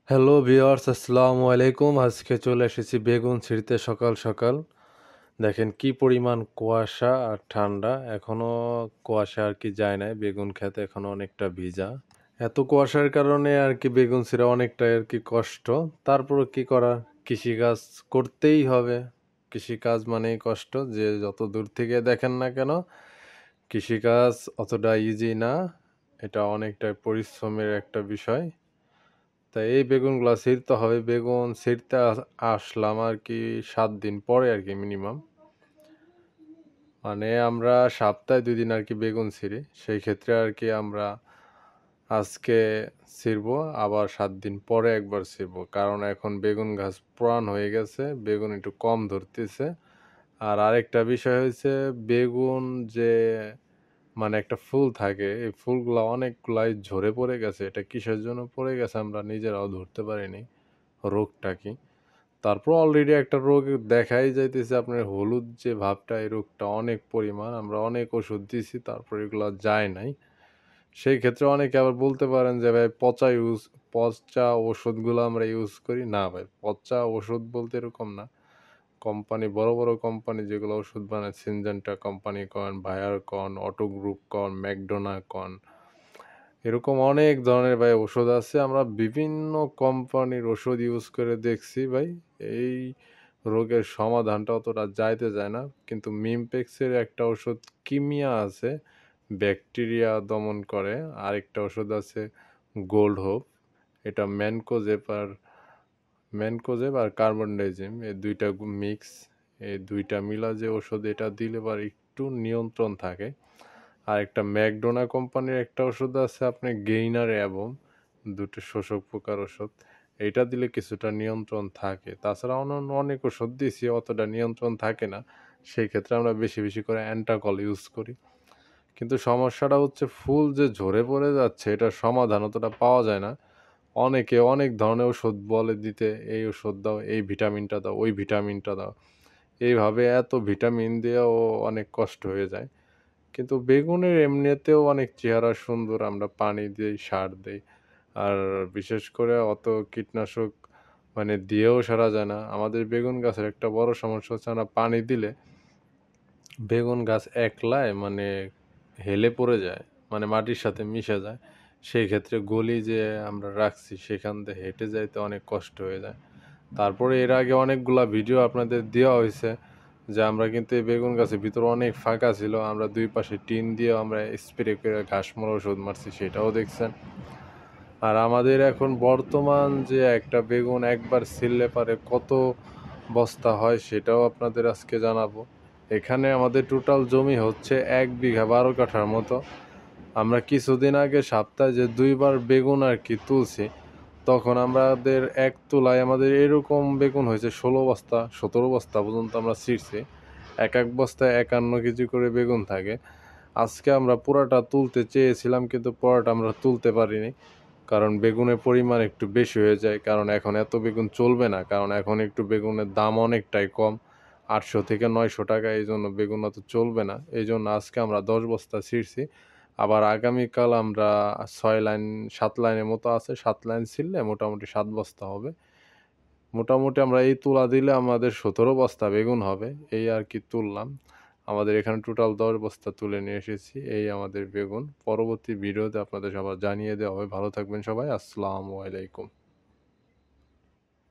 Hello viewers, আসসালামু আলাইকুম। আজকে চলে এসেছি বেগুন ছিঁড়তে সকাল সকাল। দেখেন কি পরিমাণ কুয়াশা আর ঠান্ডা। এখনো কুয়াশা আর কি যায় নাই, বেগুন ক্ষেত এখনো অনেকটা ভিজা। এত কুয়াশার কারণে আর কি বেগুন ছিঁড়া অনেকটাই আর কি কষ্ট। তারপরও কি করা, কৃষিকাজ করতেই হবে। কৃষিকাজ মানেই কষ্ট, যে যত দূর থেকে দেখেন না কেন কৃষিকাজ অতটা ইজি না। এটা অনেকটাই পরিশ্রমের একটা বিষয়। তাই এই বেগুনগুলো ছিঁড়তে হবে। বেগুন ছিঁড়তে আসলাম আর কি 7 দিন পরে আর কি মিনিমাম। মানে আমরা সপ্তাহে 2 দিন আর কি বেগুন ছিঁড়ি, সেই ক্ষেত্রে আর কি আমরা আজকে ছিঁড়বো, আবার 7 দিন পরে একবার ছিঁড়বো, কারণ এখন বেগুন গাছ পুরান হয়ে গেছে, বেগুন একটু কম ধরতেছে। আর আরেকটা বিষয় হয়েছে, বেগুন যে মানে একটা ফুল থাকে, এই ফুলগুলো অনেকগুলাই ঝরে পড়ে গেছে। এটা কিসের জন্য পড়ে গেছে আমরা নিজেরাও ধরতে পারিনি, রোগটা কি। তারপর অলরেডি একটা রোগ দেখাই যাইতেছে, আপনার হলুদ যে ভাবটা, এই রোগটা অনেক পরিমাণ। আমরা অনেক ওষুধ দিয়েছি, তারপর এগুলো যায় নাই। সেই ক্ষেত্রে অনেকে আবার বলতে পারেন যে ভাই পচা ওষুধগুলো আমরা ইউজ করি। না ভাই, পচা ওষুধ বলতে এরকম না। কোম্পানি, বড় বড় কোম্পানি যেগুলো ওষুধ বানায়, সিনজেন্টা কোম্পানি কন, বায়ার কন, অটো গ্রুপ কন, ম্যাকডোনা কন, এরকম অনেক ধরনের ভাই ওষুধ আছে। আমরা বিভিন্ন কোম্পানির ওষুধ ইউজ করে দেখছি ভাই, এই রোগের সমাধানটা অতটা যাইতে যায় না। কিন্তু মিমপেক্সের একটা ওষুধ কিমিয়া আছে, ব্যাকটেরিয়া দমন করে। আরেকটা ওষুধ আছে গোল্ড হোপ, এটা ম্যানকোজেব আর কার্বনডাইজিম, এই দুইটা মিক্স, এই দুইটা মিলা যে ওষুধ, এটা দিলে পর একটু নিয়ন্ত্রণ থাকে। আর একটা ম্যাকডোনা কোম্পানির একটা ওষুধ আছে, আপনি গেইনার এবং দুটো শোষক পোকার ওষুধ, এটা দিলে কিছুটা নিয়ন্ত্রণ থাকে। তাছাড়া অন্যান্য অনেক ওষুধ দিয়েছি, অতটা নিয়ন্ত্রণ থাকে না। সেই ক্ষেত্রে আমরা বেশি বেশি করে অ্যান্টাকল ইউজ করি। কিন্তু সমস্যাটা হচ্ছে, ফুল যে ঝরে পড়ে যাচ্ছে, এটার সমাধান অতটা পাওয়া যায় না। অনেকে অনেক ধরনের ওষুধ বলে দিতে, এই ওষুধ দাও, এই ভিটামিনটা দাও, ওই ভিটামিনটা দাও। এইভাবে এত ভিটামিন দিয়েও অনেক কষ্ট হয়ে যায়। কিন্তু বেগুনের এমনিতেও অনেক চেহারা সুন্দর, আমরা পানি দিই, সার দিই। আর বিশেষ করে অত কীটনাশক মানে দিয়েও সারা যায় না। আমাদের বেগুন গাছের একটা বড় সমস্যা হচ্ছে, আমরা পানি দিলে বেগুন গাছ একলায় মানে হেলে পড়ে যায়, মানে মাটির সাথে মিশে যায়। সেই ক্ষেত্রে গলি যে আমরা রাখছি সেখান থেকে হেঁটে যাইতে অনেক কষ্ট হয়ে যায়। তারপরে এর আগে অনেকগুলা ভিডিও আপনাদের দেওয়া হয়েছে যে আমরা কিন্তু এই বেগুন গাছের ভিতরে অনেক ফাঁকা ছিল, আমরা দুই পাশে টিন দিয়ে আমরা স্প্রে করে ঘাস মারা ওষুধ মারছি, সেটাও দেখছেন। আর আমাদের এখন বর্তমান যে একটা বেগুন একবার ছিললে পারে কত বস্তা হয়, সেটাও আপনাদের আজকে জানাবো। এখানে আমাদের টোটাল জমি হচ্ছে 1 বিঘা 12 কাঠার মতো। আমরা কিছুদিন আগে সপ্তাহে যে 2বার বেগুন আর কি তুলছি, তখন আমাদের এক তুলায় আমাদের এরকম বেগুন হয়েছে 16 বস্তা 17 বস্তা পর্যন্ত আমরা ছিঁড়ছি। এক এক বস্তায় 51 কেজি করে বেগুন থাকে। আজকে আমরা পুরাটা তুলতে চেয়েছিলাম, কিন্তু পুরাটা আমরা তুলতে পারিনি, কারণ বেগুনের পরিমাণ একটু বেশি হয়ে যায়। কারণ এখন এত বেগুন চলবে না, কারণ এখন একটু বেগুনের দাম অনেকটাই কম, 800 থেকে 900 টাকা। এই জন্য বেগুন অত চলবে না, এই জন্য আজকে আমরা 10 বস্তা ছিঁড়ছি। আবার আগামীকাল আমরা 6 লাইন 7 লাইনের মতো আছে, 7 লাইন ছিঁড়লে মোটামুটি 7 বস্তা হবে। মোটামুটি আমরা এই তুলা দিলে আমাদের 17 বস্তা বেগুন হবে। এই আর কি তুললাম। আমাদের এখানে টোটাল 10 বস্তা তুলে নিয়ে এসেছি। এই আমাদের বেগুন। পরবর্তী ভিডিওতে আপনাদের সবার জানিয়ে দেওয়া হবে। ভালো থাকবেন সবাই। আসসালামু আলাইকুম।